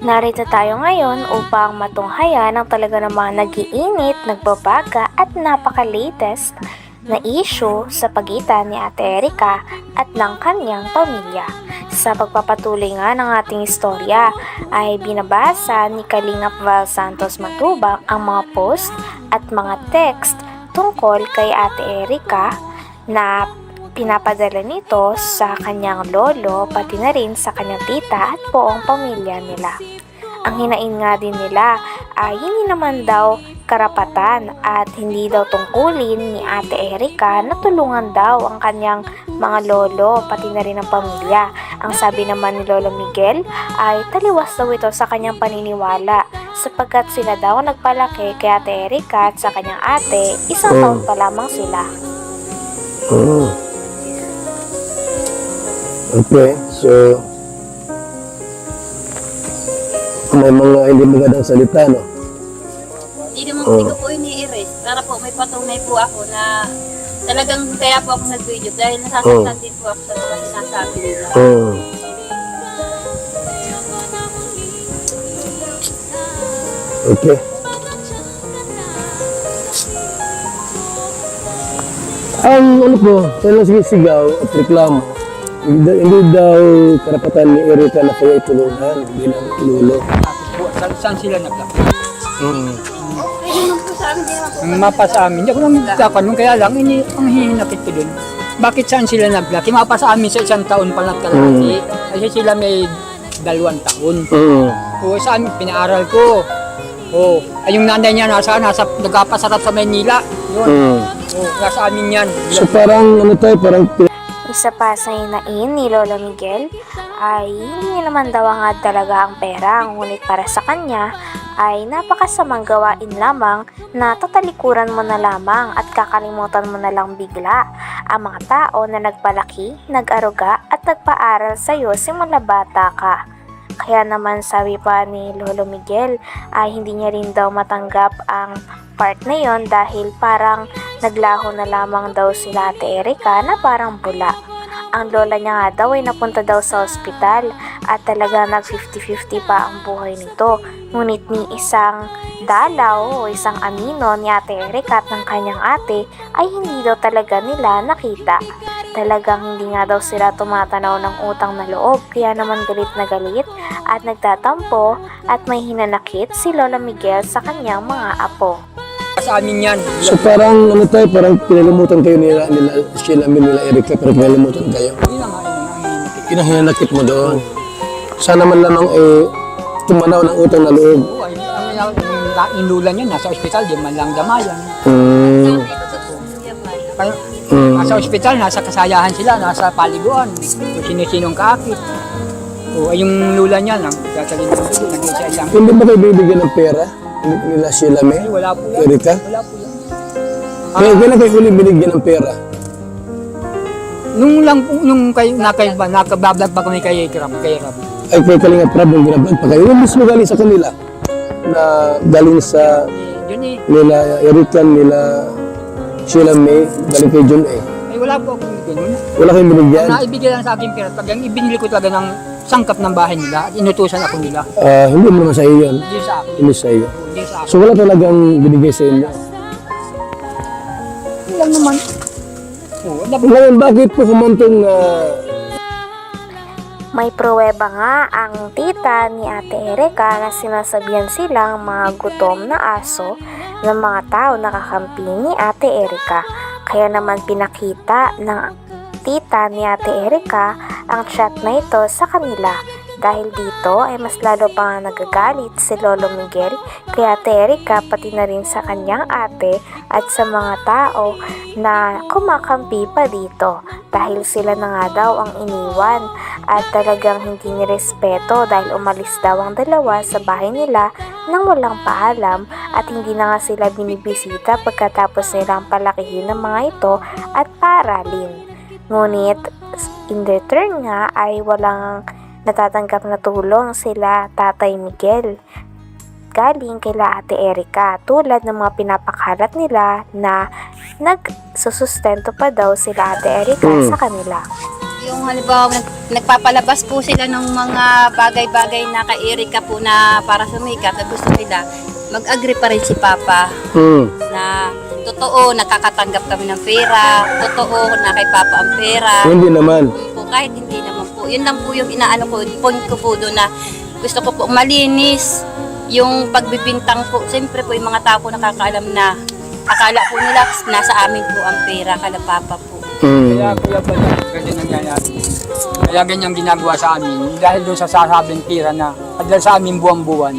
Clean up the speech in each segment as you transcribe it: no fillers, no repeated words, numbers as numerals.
Narito tayo ngayon upang matunghayan ang talaga namang nag-iinit, nagbabaga at napaka-latest na issue sa pagitan ni Ate Erica at ng kanyang pamilya. Sa pagpapatuloy nga ng ating istorya ay binabasa ni Kalingap Val Santos Matubang ang mga post at mga text tungkol kay Ate Erica na pinapadala nito sa kanyang lolo pati na rin sa kanyang tita at buong pamilya nila. Ang hinain nga din nila ay hindi naman daw karapatan at hindi daw tungkulin ni Ate Erica na tulungan daw ang kanyang mga lolo pati na rin ang pamilya. Ang sabi naman ni Lolo Miguel ay taliwas daw ito sa kanyang paniniwala sapagkat sila daw nagpalaki kay Ate Erica at sa kanyang ate, isang taon pa lamang sila. Okay, so may mga hindi magandang salita, no? Hindi ko po ini-erase para po may patunay po ako na talagang kaya po ako nag-video dahil nasasaktan din po ako sa mga sinasabi nila. Okay. Ang ano po, kailang sigaw at reklamo, hindi daw karapatan ni Erica na kaya itulungan bilang lolo. Saan sila naglaki? Pwede naman po sa amin din ako. Ang mapa sa amin, hindi ako nang nagkakanong, kaya lang, ang hihinapit ko dun. Bakit saan sila naglaki? Mapa sa amin sa 1 taon pa nagkalaki. Kasi sila may 2 taon. O sa amin, pinaaral ko. O, ay yung nanay niya nasa nagkapasarap sa Maynila. Yun. O, nasa amin yan. So parang ano tayo, parang Isa pa sa hinain ni Lolo Miguel ay hindi naman daw nga talaga ang pera, ngunit para sa kanya ay napakasamang gawain lamang na tatalikuran mo na lamang at kakalimutan mo na lang bigla ang mga tao na nagpalaki, nag-aruga at nagpaaral sa iyo simula bata ka. Kaya naman sabi pa ni Lolo Miguel ay hindi niya rin daw matanggap ang part na yon dahil parang naglaho na lamang daw sila Ate Erica na parang bula. Ang lola niya nga daw ay napunta daw sa ospital at talaga nag 50-50 pa ang buhay nito. Ngunit ni isang dalaw o isang anino ni Ate Erica at ng kanyang ate ay hindi daw talaga nila nakita. Talagang hindi nga daw sila tumatanaw ng utang na loob kaya naman galit na galit at nagtatampo at may hinanakit si Lola Miguel sa kanyang mga apo. Sa amin yan. so parang ano tayo, parang pinalimutan kayo nila Erica, parang pinalimutan kayo. Yun ang hihinapit. Pinahinanakit mo doon. Sana man lamang tumanaw ng utang na loob. O, ay, ang inulan niya, nasa ospital, di man lang damayan. Kaya, nasa ospital, nasa kasayahan sila, nasa paliguan, kung sino-sinong kaakit. O, ay yung lula niya lang, sasalin ng dulo, nag-isa lang. Hindi ba kayo bibigyan ng pera? Nila sila Ay, may? wala po yan. Erica? Wala po yan. Kailan kayo huli binigyan ng pera? Nung nakabablog pa kami kay Ram. Ay kay Kalingap Rab yung binablog pa kayo. Yung mismo galing sa kanila na galing sa Yun eh. nila Erica, nila Sheila May, galing kay John A. Ay, wala po akong ganun. Wala kayong binigyan? Naibigay lang sa akin pera. Pag yung ibinili ko talaga ng sangkap ng bahay nila at inutusan ako nila. Hindi mo naman sa iyo yun. Hindi sa akin. Hindi sa iyo. Hindi sa akin. So wala talagang binigay sa inyo. Hindi lang naman. Oo, Ngayon, bakit po humantong May pruweba nga ang tita ni Ate Erica na sinasabihan silang mga gutom na aso ng mga tao na kakampi ni Ate Erica. Kaya naman pinakita ng tita ni Ate Erica ang chat na ito sa kanila. Dahil dito ay mas lalo pa nga nagagalit si Lolo Miguel kay Ate Erica pati na rin sa kanyang ate at sa mga tao na kumakampi pa dito dahil sila na nga daw ang iniwan at talagang hindi nirespeto dahil umalis daw ang dalawa sa bahay nila nang walang paalam at hindi na nga sila binibisita pagkatapos nilang palakihin ng mga ito at paaralin. Ngunit in return nga ay walang natatanggap na tulong sila Tatay Miguel galing kila Ate Erica tulad ng mga pinapakalat nila na nagsusustento pa daw sila Ate Erica sa kanila. Yung halimbawa, nagpapalabas po sila ng mga bagay-bagay na kay Erika po na para sumikat at gusto nila, mag-agree pa rin si Papa na totoo, nakakatanggap kami ng pera, totoo na kay Papa ang pera. Hindi naman. Po, kahit hindi naman po. Yun lang po yung inaano ko, point ko po doon na gusto ko po malinis yung pagbibintang po. Siyempre po yung mga tao po nakakaalam na akala po nila nasa amin po ang pera, kala Papa po. Kaya Kuya Bal, ganyan nangyayari. Kaya ganyan ginagawa sa amin. Dahil doon sa sasabing pira na dahil sa amin buwan-buwan,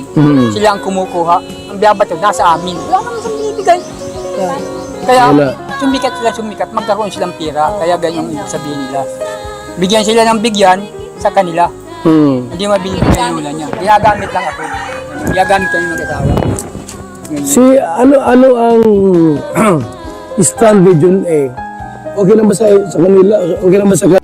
sila ang kumukuha. Ang biyabato nasa amin. Wala naman sa binibigay. Kaya Wala. sumikat, magkaroon silang pira. Kaya ganyan yung ibig sabihin nila. Bigyan sila ng bigyan sa kanila. Hindi mabibigay yung ulan niya. Ginagamit lang ako. Ginagamit ko yung mag-asawa. Si ano ang stand Region A? Okay naman sa kanila? Okay naman sa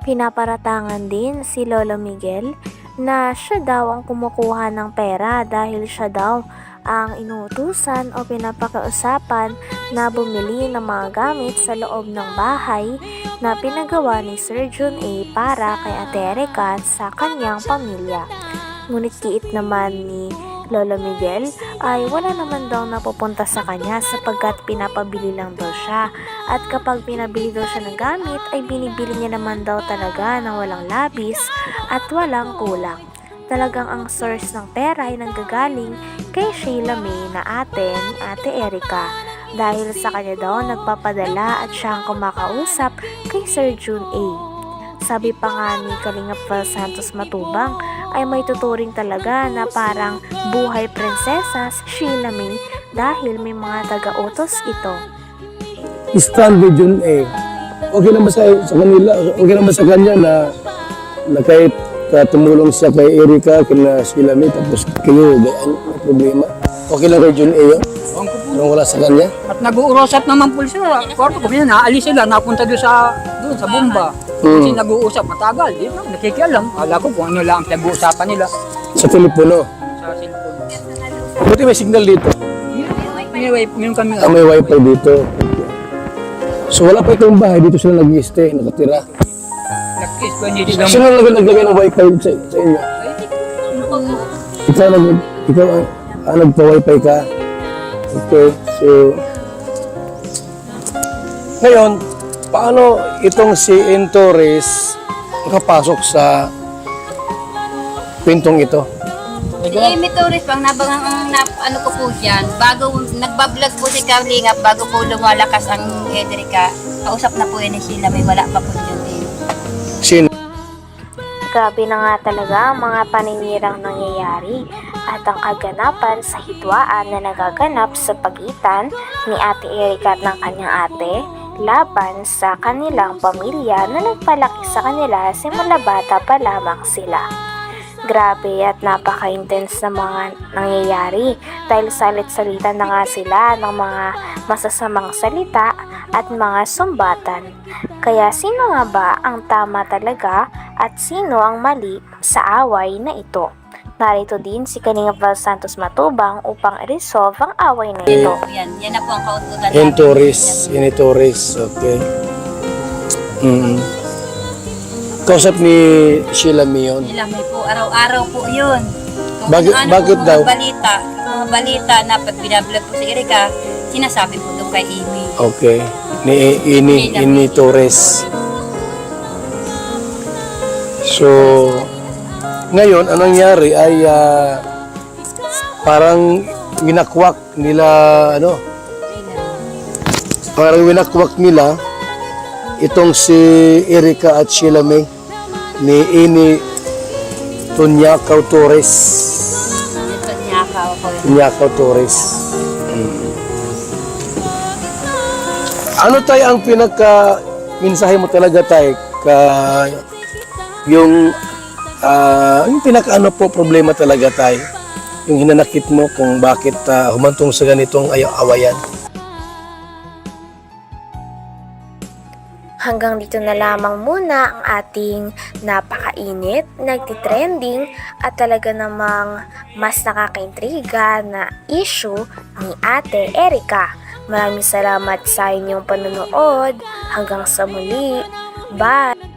Pinaparatangan din si Lolo Miguel na siya daw ang kumukuha ng pera dahil siya daw ang inuutusan o pinapakausapan na bumili ng mga gamit sa loob ng bahay na pinagawa ni Sir Jun A para kay Ate Erika sa kanyang pamilya. Ngunit kiit naman ni Lolo Miguel ay wala naman daw napupunta sa kanya sapagkat pinapabili lang daw siya. At kapag pinabili daw siya ng gamit ay binibili niya naman daw talaga ng walang labis at walang kulang. Talagang ang source ng pera ay nanggagaling kay Sheila May na ate ni Ate Erika. Dahil sa kanya daw nagpapadala at siya ang kumakausap kay Sir Jun A. Sabi pa nga ni Kalingap Val Santos Matubang ay may tuturing talaga na parang buhay prinsesa si Sheila May dahil may mga taga-utos ito. stand Region A. Okay naman sa kanila? Okay naman sa kanya na kahit tumulong siya kay Erika, kina Sheila May, tapos kayo, ano problema? Okay lang Region A yun? Anong wala sa kanya? At nag-uurosap naman po sila. Kwarto ko, naalis sila, napunta doon sa bomba. Kasi nag-uusap matagal, di ba? Nakikialam. Kala ko kung ano lang ang pinag-uusapan nila Sa telepono. sa cellphone. Buti may signal dito. Anyway, meron kami May wifi dito. So wala pa itong bahay, dito sila nag-stay, nakatira. nag-kiss ko, hindi lang. Sino naglagay ng wifi sa inyo? Ikaw nagpa-wifi ka? Okay, so ngayon, paano itong si Torres makapasok sa kwentong ito? Si Amy Torres pang nabangang ano ko po dyan, bago nagbablog po si Kalingap, bago po lumalakas ang Erika, kausap na po yun ni Sheila May, wala pa po yun din. Sino? Grabe na nga talaga ang mga paninirang nangyayari at ang kaganapan sa hidwaan na nagaganap sa pagitan ni Ate Erika at ng kanyang ate laban sa kanilang pamilya na nagpalaki sa kanila simula bata pa lamang sila. Grabe at napaka-intense na mga nangyayari dahil salit-salita na nga sila ng mga masasamang salita at mga sumbatan. Kaya sino nga ba ang tama talaga at sino ang mali sa away na ito? Narito din si Kalingap Val Santos Matubang upang i-resolve ang away na ito. Yan na po ang kautugan Ini Torres, okay. Kausap ni Sheila May yun. Sheila May po, araw-araw po yun. Kung Bakit po, daw? Mga balita na pag binablog po si Erika, sinasabi po doon kay Amy. Okay. Ini Torres. So, ngayon, anong nangyari ay parang winakwak nila, itong si Erika at Sheila May ni Ini Tunyakaw Torres. Ito niya ako yun. Tunyakaw Torres. Ano tayo ang pinaka-mensahe mo talaga tayo yung pinaka-ano po problema talaga tayo? Yung hinanakit mo kung bakit humantong sa ganitong awayan? Hanggang dito na lamang muna ang ating napakainit, nagtitrending at talaga namang mas nakakaintriga na issue ni Ate Erika. Maraming salamat sa inyong panonood. Hanggang sa muli. Bye!